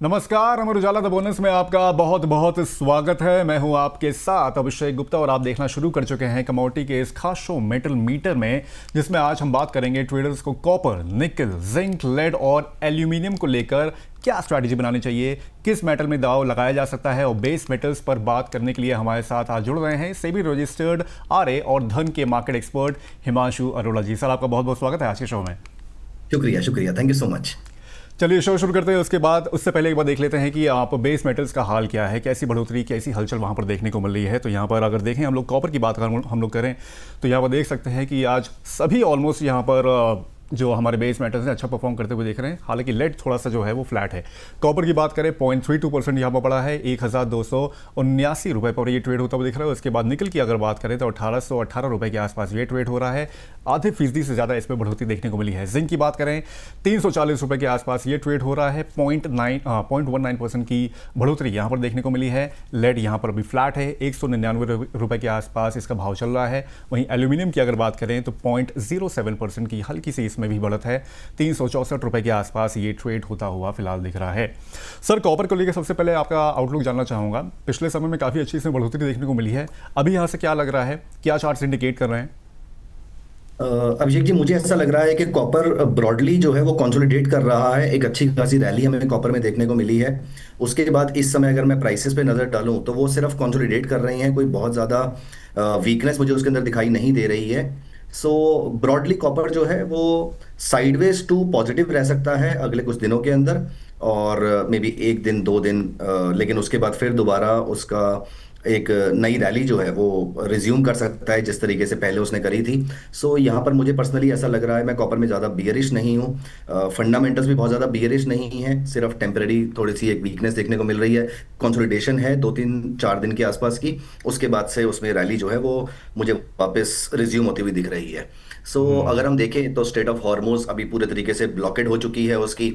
नमस्कार, Amar Ujala the bonus में आपका बहुत बहुत स्वागत है। मैं हूं आपके साथ अभिषेक गुप्ता और आप देखना शुरू कर चुके हैं कमोडिटी के इस खास शो मेटल मीटर में, जिसमें आज हम बात करेंगे ट्रेडर्स को कॉपर, निकल, जिंक, लेड और एल्यूमिनियम को लेकर क्या स्ट्रैटेजी बनानी चाहिए, किस मेटल में दाव लगाया जा सकता है। और बेस मेटल्स पर बात करने के लिए हमारे साथ आज जुड़ रहे हैं सेबी रजिस्टर्ड आरए और धन के मार्केट एक्सपर्ट हिमांशु अरोड़ा जी। सर, आपका बहुत बहुत स्वागत है आज के शो में। शुक्रिया शुक्रिया, थैंक यू सो मच। चलिए शो शुरू करते हैं। उससे पहले एक बार देख लेते हैं कि आप बेस मेटल्स का हाल क्या है, कैसी बढ़ोतरी, कैसी हलचल वहाँ पर देखने को मिल रही है। तो यहाँ पर अगर देखें, हम लोग कॉपर की बात हम लोग करें तो यहाँ पर देख सकते हैं कि आज सभी ऑलमोस्ट यहाँ पर जो हमारे बेस मेटल्स हैं अच्छा परफॉर्म करते हुए देख रहे हैं। हालांकि लेड थोड़ा सा जो है वो फ्लैट है। कॉपर की बात करें 0.32% यहाँ पर पड़ा है, 1279 रुपये पर ये ट्रेड होता हुआ दिख रहा है। उसके बाद निकल की अगर बात करें तो 1818 रुपये के आसपास ये ट्रेड हो रहा है। आधे फीसदी से ज़्यादा इसमें बढ़ोतरी देखने को मिली है। जिंक की बात करें 340 रुपये के आसपास ये ट्रेड हो रहा है। 0.19% की बढ़ोतरी यहाँ पर देखने को मिली है। लेड यहाँ पर अभी फ्लैट है, 199 रुपये के आसपास इसका भाव चल रहा है। वहीं एल्यूमिनियम की अगर बात करें तो 0.07% की हल्की सी में भी बढ़त है, 364 रुपए के आसपास ये ट्रेड होता हुआ फिलहाल दिख रहा है। सर, कॉपर को लेकर सबसे पहले आपका आउटलुक जानना चाहूंगा। पिछले समय में काफी अच्छी इसमें बढ़ोतरी देखने को मिली है, अभी यहां से क्या लग रहा है, क्या चार्ट्स इंडिकेट कर रहे हैं? अभिषेक जी, मुझे ऐसा लग रहा है कि कॉपर ब्रॉडली जो है वो कंसोलिडेट कर रहा है। एक अच्छी खासी रैली हमें कॉपर में देखने को मिली है। उसके बाद इस समय अगर मैं प्राइसेस पे नजर डालूं तो वो सिर्फ कंसोलिडेट कर रही हैं, कोई बहुत ज़्यादा वीकनेस मुझे उसके अंदर दिखाई नहीं दे रही है। सो ब्रॉडली कॉपर जो है वो साइडवेज टू पॉजिटिव रह सकता है अगले कुछ दिनों के अंदर, और मे बी एक दिन दो दिन, लेकिन उसके बाद फिर दोबारा उसका एक नई रैली जो है वो रिज्यूम कर सकता है जिस तरीके से पहले उसने करी थी। सो यहाँ पर मुझे पर्सनली ऐसा लग रहा है, मैं कॉपर में ज़्यादा बियरिश नहीं हूँ। फंडामेंटल्स भी बहुत ज़्यादा बियरिश नहीं है, सिर्फ टेम्पररी थोड़ी सी एक वीकनेस देखने को मिल रही है। कंसोलिडेशन है 2-3-4 दिन के आसपास की, उसके बाद से उसमें रैली जो है वो मुझे वापस रिज्यूम होती हुई दिख रही है। सो अगर हम देखें तो स्टेट ऑफ हॉर्मोज अभी पूरे तरीके से ब्लॉकेड हो चुकी है। उसकी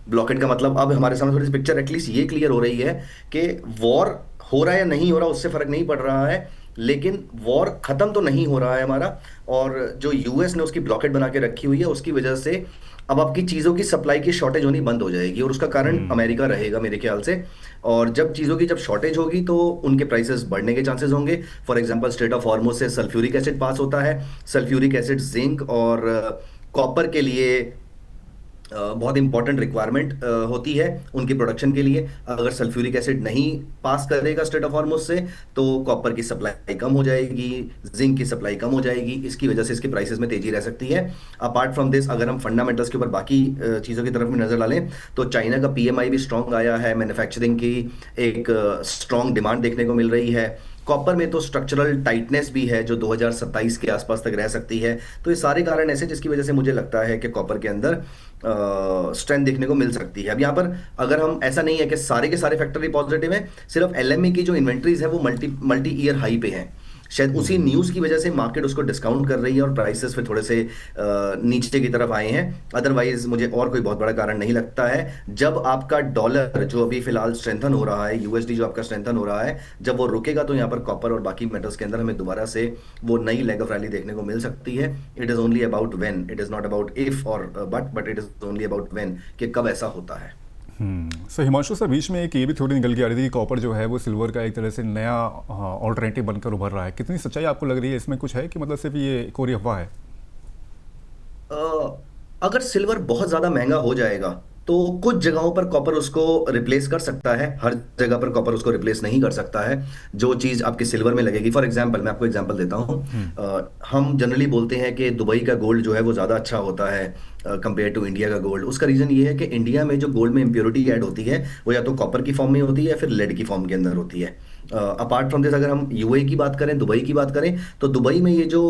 ब्लॉकेड का मतलब अब हमारे सामने थोड़ी सी पिक्चर एटलीस्ट ये क्लियर हो रही है कि वॉर हो रहा है या नहीं हो रहा, उससे फर्क नहीं पड़ रहा है, लेकिन वॉर खत्म तो नहीं हो रहा है हमारा। और जो यूएस ने उसकी ब्लॉकेट बना के रखी हुई है, उसकी वजह से अब आपकी चीज़ों की सप्लाई की शॉर्टेज होनी बंद हो जाएगी, और उसका कारण अमेरिका रहेगा मेरे ख्याल से। और जब चीज़ों की शॉर्टेज होगी तो उनके प्राइसेस बढ़ने के चांसेस होंगे। For example, straight of Hormuz से सल्फ्यूरिक एसिड पास होता है। सल्फ्यूरिक एसिड जिंक और कॉपर के लिए बहुत इंपॉर्टेंट रिक्वायरमेंट होती है उनकी प्रोडक्शन के लिए। अगर सल्फ्यूरिक एसिड नहीं पास करेगा स्ट्रेट ऑफ हॉर्मुज से तो कॉपर की सप्लाई कम हो जाएगी, जिंक की सप्लाई कम हो जाएगी। इसकी वजह से इसके प्राइसेस में तेजी रह सकती है। अपार्ट फ्रॉम दिस, अगर हम फंडामेंटल्स के ऊपर बाकी चीज़ों की तरफ में नजर डालें तो चाइना का पीएमआई भी स्ट्रॉन्ग आया है, मैन्युफैक्चरिंग की एक स्ट्रॉन्ग डिमांड देखने को मिल रही है। कॉपर में तो स्ट्रक्चरल टाइटनेस भी है जो 2027 के आसपास तक रह सकती है। तो ये सारे कारण ऐसे जिसकी वजह से मुझे लगता है कि कॉपर के अंदर स्ट्रेंथ देखने को मिल सकती है। अब यहाँ पर अगर हम, ऐसा नहीं है कि सारे के सारे फैक्टर ही पॉजिटिव हैं, सिर्फ एलएमई की जो इन्वेंट्रीज है वो मल्टी ईयर हाई पे हैं। शायद उसी न्यूज़ की वजह से मार्केट उसको डिस्काउंट कर रही है और प्राइसेस फिर थोड़े से नीचे की तरफ आए हैं। अदरवाइज मुझे और कोई बहुत बड़ा कारण नहीं लगता है। जब आपका डॉलर जो अभी फिलहाल स्ट्रेंथन हो रहा है, यूएसडी जो आपका स्ट्रेंथन हो रहा है, जब वो रुकेगा तो यहाँ पर कॉपर और बाकी मेटल्स के अंदर हमें दोबारा से वो नई लेग ऑफ रैली देखने को मिल सकती है। It is only about when, it is not about if और but it is only about when, कि कब ऐसा होता है। सो हिमांशु सर, बीच में एक ये भी थोड़ी निकल के आ रही थी कि कॉपर जो है वो सिल्वर का एक तरह से नया ऑल्टरनेटिव बनकर उभर रहा है। कितनी सच्चाई आपको लग रही है इसमें? कुछ है कि मतलब सिर्फ ये कोरी अफवाह है? अगर सिल्वर बहुत ज्यादा महंगा हो जाएगा तो कुछ जगहों पर कॉपर उसको रिप्लेस कर सकता है, हर जगह पर कॉपर उसको रिप्लेस नहीं कर सकता है। जो चीज आपके सिल्वर में लगेगी, फॉर एग्जांपल मैं आपको एग्जांपल देता हूं। हम जनरली बोलते हैं कि दुबई का गोल्ड जो है वो ज्यादा अच्छा होता है कंपेयर टू इंडिया का गोल्ड। उसका रीजन ये है कि इंडिया में जो गोल्ड में इम्प्योरिटी ऐड होती है वो या तो कॉपर की फॉर्म में होती है या फिर लेड की फॉर्म के अंदर होती है। अपार्ट फ्रॉम दिस, अगर हम यूएई की बात करें, दुबई की बात करें, तो दुबई में ये जो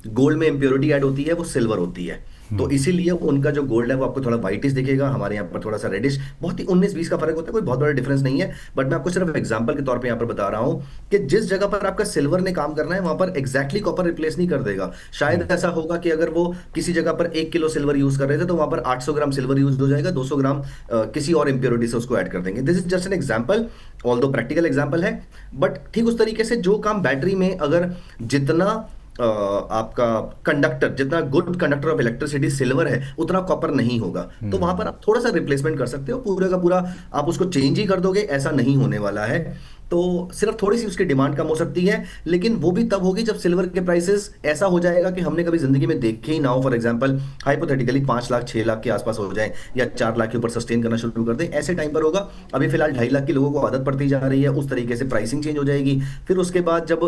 गोल्ड में इम्प्योरिटी ऐड होती है वो सिल्वर होती है। तो इसीलिए उनका जो गोल्ड है वो आपको थोड़ा व्हाइटिश दिखेगा, हमारे यहाँ पर थोड़ा सा रेडिश। बहुत ही 19-20 का फर्क होता है, कोई बहुत बड़ा डिफरेंस नहीं है। बट मैं आपको सिर्फ एग्जांपल के तौर पे यहाँ पर बता रहा हूँ कि जिस जगह पर आपका सिल्वर ने काम करना है वहां पर एग्जैक्टली कॉपर रिप्लेस नहीं कर देगा। शायद ऐसा होगा कि अगर वो किसी जगह पर 1 किलो सिल्वर यूज कर रहे थे तो वहां पर 800 ग्राम सिल्वर यूज हो जाएगा, 200 ग्राम किसी और इंप्योरिटी से उसको ऐड कर देंगे। This is just an example, all दो प्रैक्टिकल एग्जाम्पल है। बट ठीक उस तरीके से जो काम बैटरी में अगर जितना आपका कंडक्टर, जितना good conductor of electricity silver है उतना कॉपर नहीं होगा। तो वहां पर आप थोड़ा सा रिप्लेसमेंट कर सकते हो, पूरे का पूरा आप उसको चेंज ही कर दोगे ऐसा नहीं होने वाला है। तो सिर्फ थोड़ी सी उसकी डिमांड कम हो सकती है, लेकिन वो भी तब होगी जब सिल्वर के प्राइसेस ऐसा हो जाएगा कि हमने कभी जिंदगी में देखे ही ना हो। For example hypothetically 5 lakh 6 lakh के आसपास हो जाए या 4 लाख के ऊपर सस्टेन करना शुरू कर दें, ऐसे टाइम पर होगा। अभी फिलहाल 2.5 लाख के लोगों को आदत पड़ती जा रही है, उस तरीके से प्राइसिंग चेंज हो जाएगी। फिर उसके बाद जब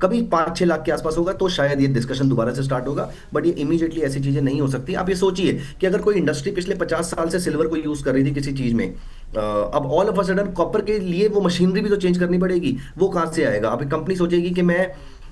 कभी 5-6 लाख के आसपास होगा तो शायद ये डिस्कशन दोबारा से स्टार्ट होगा, बट ये इमीडिएटली ऐसी चीजें नहीं हो सकती। आप ये सोचिए कि अगर कोई इंडस्ट्री पिछले 50 साल से सिल्वर को यूज कर रही थी किसी चीज में, अब all of a sudden copper के लिए वो मशीनरी भी तो चेंज करनी पड़ेगी, वो कहां से आएगा? अब एक कंपनी सोचेगी कि मैं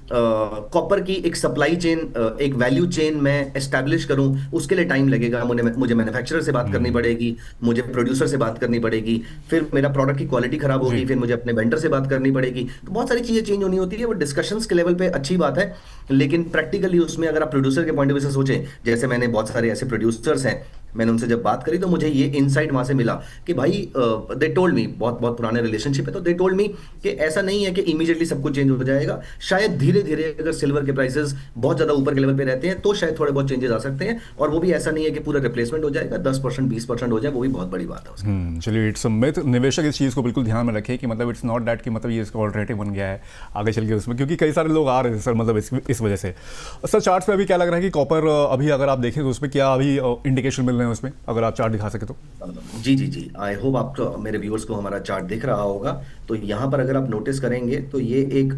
कॉपर की एक सप्लाई चेन, एक वैल्यू चेन मैं एस्टैब्लिश करूं, उसके लिए टाइम लगेगा। मुझे मैन्युफैक्चरर से बात करनी पड़ेगी, मुझे प्रोड्यूसर से बात करनी पड़ेगी, फिर मेरा प्रोडक्ट की क्वालिटी खराब होगी, फिर मुझे अपने वेंडर से बात करनी पड़ेगी। तो बहुत सारी चीजें चेंज होनी होती है। वो डिस्कशंस के लेवल पे अच्छी बात है, लेकिन प्रैक्टिकली उसमें अगर आप प्रोड्यूसर के पॉइंट ऑफ व्यू से सोचें, जैसे मैंने बहुत सारे ऐसे प्रोड्यूसर्स हैं, मैंने उनसे जब बात करी तो मुझे ये इनसाइट वहां से मिला कि भाई दे टोल्ड मी, बहुत बहुत पुराने रिलेशनशिप है, तो दे टोल्ड मी कि ऐसा नहीं है कि इमीडिएटली सब कुछ चेंज हो जाएगा। शायद धीरे धीरे अगर सिल्वर के प्राइसेस बहुत ज्यादा ऊपर के लेवल पे रहते हैं तो शायद थोड़े बहुत चेंजेस आ सकते हैं, और वो भी ऐसा नहीं है कि पूरा रिप्लेसमेंट हो जाएगा, 10% 20% हो जाए, वो भी बहुत बड़ी बात है उसकी। चलिए, इट्स मिथ। निवेशक इस चीज़ को बिल्कुल ध्यान में रखें कि मतलब इट्स नॉट दैट कि मतलब ये इसका ऑल्टरनेटिव बन गया है आगे चल के उसमें, क्योंकि कई सारे लोग आ रहे हैं सर मतलब इस वजह से। सर चार्ट्स पे अभी क्या लग रहा है कि कॉपर अभी अगर आप देखें तो उसमें क्या अभी इंडिकेशन मिल रहे हैं उसमें, अगर आप चार्ट दिखा सके तो? जी जी जी, आई होप आपको, मेरे व्यूअर्स को हमारा चार्ट दिख रहा होगा। तो यहाँ पर अगर आप नोटिस करेंगे तो ये एक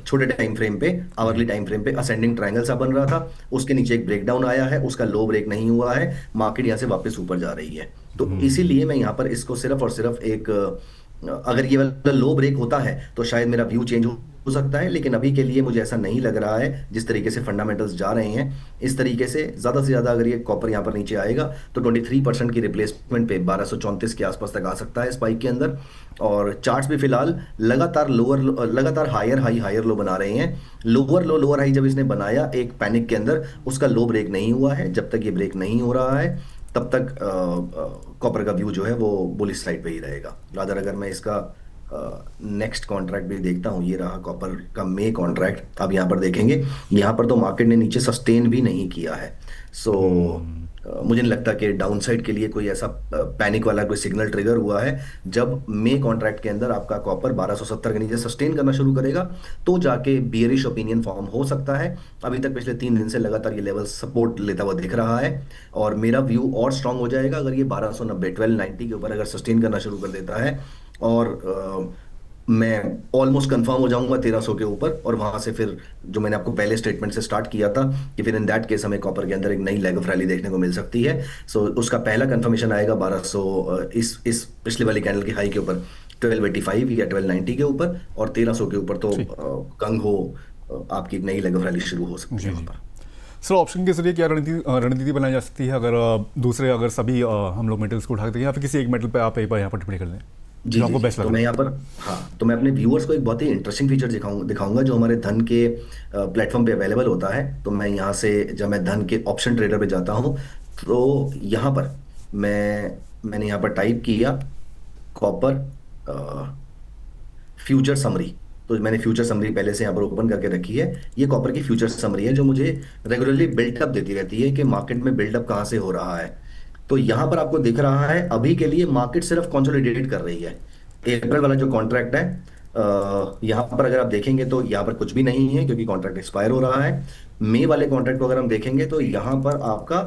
छोटे टाइम फ्रेम पे, आवरली टाइम फ्रेम पे असेंडिंग ट्रायंगल सा बन रहा था, उसके नीचे एक ब्रेकडाउन आया है, उसका लो ब्रेक नहीं हुआ है, मार्केट यहाँ से वापस ऊपर जा रही है। तो इसीलिए मैं यहाँ पर इसको सिर्फ और सिर्फ एक, अगर ये वाला लो ब्रेक होता है तो शायद मेरा व्यू चेंज हो सकता है, लेकिन अभी के लिए मुझे ऐसा नहीं लग रहा है। जिस तरीके से फंडामेंटल्स जा रहे हैं इस तरीके से ज़्यादा अगर ये कॉपर यहाँ पर नीचे आएगा तो 23% की रिप्लेसमेंट पे 1234 के आसपास तक आ सकता है स्पाइक के अंदर। और चार्ट्स भी फिलहाल लगातार हायर लो बना रहे हैं। लोअर हाई जब इसने बनाया एक पैनिक के अंदर, उसका लो ब्रेक नहीं हुआ है। जब तक ये ब्रेक नहीं हो रहा है तब तक कॉपर का व्यू जो है वो बुलिश साइड पे ही रहेगा। रादर अगर मैं इसका नेक्स्ट कॉन्ट्रैक्ट भी देखता हूँ, ये रहा कॉपर का मे कॉन्ट्रैक्ट। आप यहाँ पर देखेंगे, यहाँ पर तो मार्केट ने नीचे सस्टेन भी नहीं किया है। सो मुझे नहीं लगता कि डाउनसाइड के लिए कोई ऐसा पैनिक वाला कोई सिग्नल ट्रिगर हुआ है। जब मे कॉन्ट्रैक्ट के अंदर आपका कॉपर 1270 के नीचे सस्टेन करना शुरू करेगा तो जाके बियरिश ओपिनियन फॉर्म हो सकता है। अभी तक पिछले 3 दिन से लगातार ये लेवल सपोर्ट लेता हुआ दिख रहा है, और मेरा व्यू और स्ट्रांग हो जाएगा अगर ये 1290 1290 के ऊपर अगर सस्टेन करना शुरू कर देता है, और मैं ऑलमोस्ट कंफर्म हो जाऊंगा 1300 के ऊपर, और वहां से फिर जो मैंने आपको पहले स्टेटमेंट से स्टार्ट किया था कि फिर इन दैट केस हमें कॉपर के अंदर एक नई लेग ऑफ रैली देखने को मिल सकती है। सो उसका पहला कंफर्मेशन आएगा 1200, इस पिछले वाली कैंडल की हाई के ऊपर 1285 या 1290 के ऊपर, और 1300 के ऊपर तो कंग हो आपकी एक नई लेग ऑफ रैली शुरू हो सकती है वहां पर। सर ऑप्शन के जरिए क्या रणनीति बनाई जा सकती है अगर सभी हम लोग मेटल्स को उठाते हैं, या फिर किसी एक मेटल पे आप एक बार यहाँ पर टिप्पणी कर दें जी जी जी। तो मैं यहाँ पर, हाँ, तो मैं अपने व्यूअर्स को एक बहुत ही इंटरेस्टिंग फीचर दिखाऊंगा जो हमारे धन के प्लेटफॉर्म पे अवेलेबल होता है। तो मैं यहाँ से, जब मैं धन के ऑप्शन ट्रेडर पे जाता हूँ तो यहाँ पर मैंने यहाँ पर टाइप किया कॉपर फ्यूचर समरी। तो मैंने फ्यूचर समरी पहले से यहाँ पर ओपन करके रखी है। ये कॉपर की फ्यूचर समरी है जो मुझे रेगुलरली बिल्डअप देती रहती है कि मार्केट में बिल्डअप कहाँ से हो रहा है। तो यहां पर आपको दिख रहा है अभी के लिए मार्केट सिर्फ कंसोलिडेट कर रही है। अप्रैल वाला जो कॉन्ट्रैक्ट है, यहां पर अगर आप देखेंगे तो यहां पर कुछ भी नहीं है क्योंकि कॉन्ट्रैक्ट एक्सपायर हो रहा है। मई वाले कॉन्ट्रैक्ट को अगर हम देखेंगे तो यहां पर आपका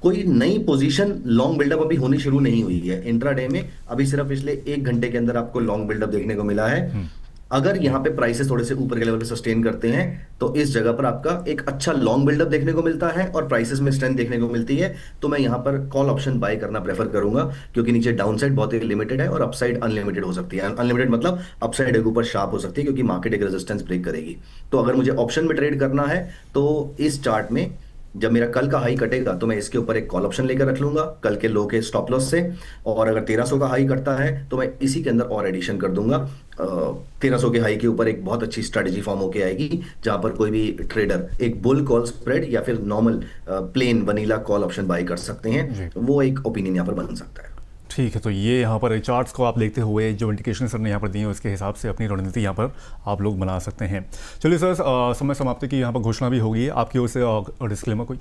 कोई नई पोजीशन लॉन्ग बिल्डअप अभी होनी शुरू नहीं हुई है इंट्राडे में। अभी सिर्फ पिछले 1 घंटे के अंदर आपको लॉन्ग बिल्डअप देखने को मिला है। अगर यहाँ पे प्राइसेस थोड़े से ऊपर के लेवल पे सस्टेन करते हैं तो इस जगह पर आपका एक अच्छा लॉन्ग बिल्डअप देखने को मिलता है और प्राइसेस में स्ट्रेंथ देखने को मिलती है। तो मैं यहाँ पर कॉल ऑप्शन बाय करना प्रेफर करूंगा, क्योंकि नीचे डाउनसाइड बहुत ही लिमिटेड है और अपसाइड अनलिमिटेड हो सकती है। अनलिमिटेड मतलब अपसाइड एक ऊपर शार्प हो सकती है क्योंकि मार्केट एक रेजिस्टेंस ब्रेक करेगी। तो अगर मुझे ऑप्शन में ट्रेड करना है तो इस चार्ट में जब मेरा कल का हाई कटेगा तो मैं इसके ऊपर एक कॉल ऑप्शन लेकर रख लूंगा कल के लो के स्टॉप लॉस से, और अगर 1300 का हाई करता है तो मैं इसी के अंदर और एडिशन कर दूंगा। 1300 के हाई के ऊपर एक बहुत अच्छी स्ट्रेटेजी फॉर्म होके आएगी जहां पर कोई भी ट्रेडर एक बुल कॉल स्प्रेड या फिर normal plain vanilla call option buy कर सकते हैं। वो एक ओपिनियन यहाँ पर बन सकता है। ठीक है, तो ये यहाँ पर चार्ट्स को आप देखते हुए जो इंडिकेशन सर ने यहाँ पर दिए हैं उसके हिसाब से अपनी रणनीति यहाँ पर आप लोग बना सकते हैं। चलिए सर, समय समाप्ति की यहाँ पर घोषणा भी होगी आपकी ओर से, डिस्क्लेमर कोई?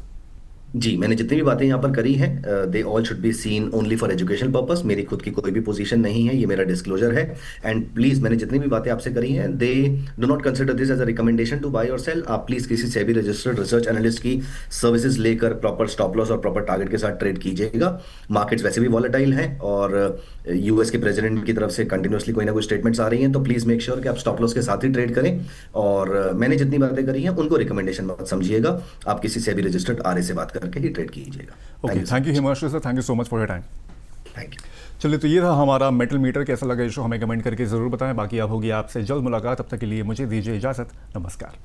जी, मैंने जितनी भी बातें यहाँ पर करी हैं they all should be seen only for educational purpose. मेरी खुद की कोई भी पोजीशन नहीं है, ये मेरा डिस्क्लोजर है। एंड प्लीज, मैंने जितनी भी बातें आपसे करी हैं they do not consider this as a recommendation to buy और सेल। आप प्लीज किसी सेबी रजिस्टर्ड रिसर्च एनालिस्ट की सर्विसेज लेकर प्रॉपर स्टॉप लॉस और प्रॉपर टारगेट के साथ ट्रेड कीजिएगा। मार्केट्स वैसे भी वॉलेटाइल हैं और यूएस के प्रेसिडेंट की तरफ से कंटिन्यूसली कोई ना कोई स्टेटमेंट्स आ रही हैं, तो प्लीज मेक श्योर कि आप स्टॉप लॉस के साथ ही ट्रेड करें। और मैंने जितनी बातें करी हैं उनको रिकमेंडेशन मत समझिएगा। आप किसी सेबी रजिस्टर्ड आरए से बात करके ही ट्रेड कीजिएगा। Okay, thank you Himanshu sir, thank you so much for your time. Thank you. चलिए, तो ये था हमारा मेटल मीटर। कैसा लगा ये शो हमें कमेंट करके ज़रूर बताएं। बाकी अब होगी आपसे जल्द मुलाकात, तब तक के लिए मुझे दीजिए इजाज़त। नमस्कार।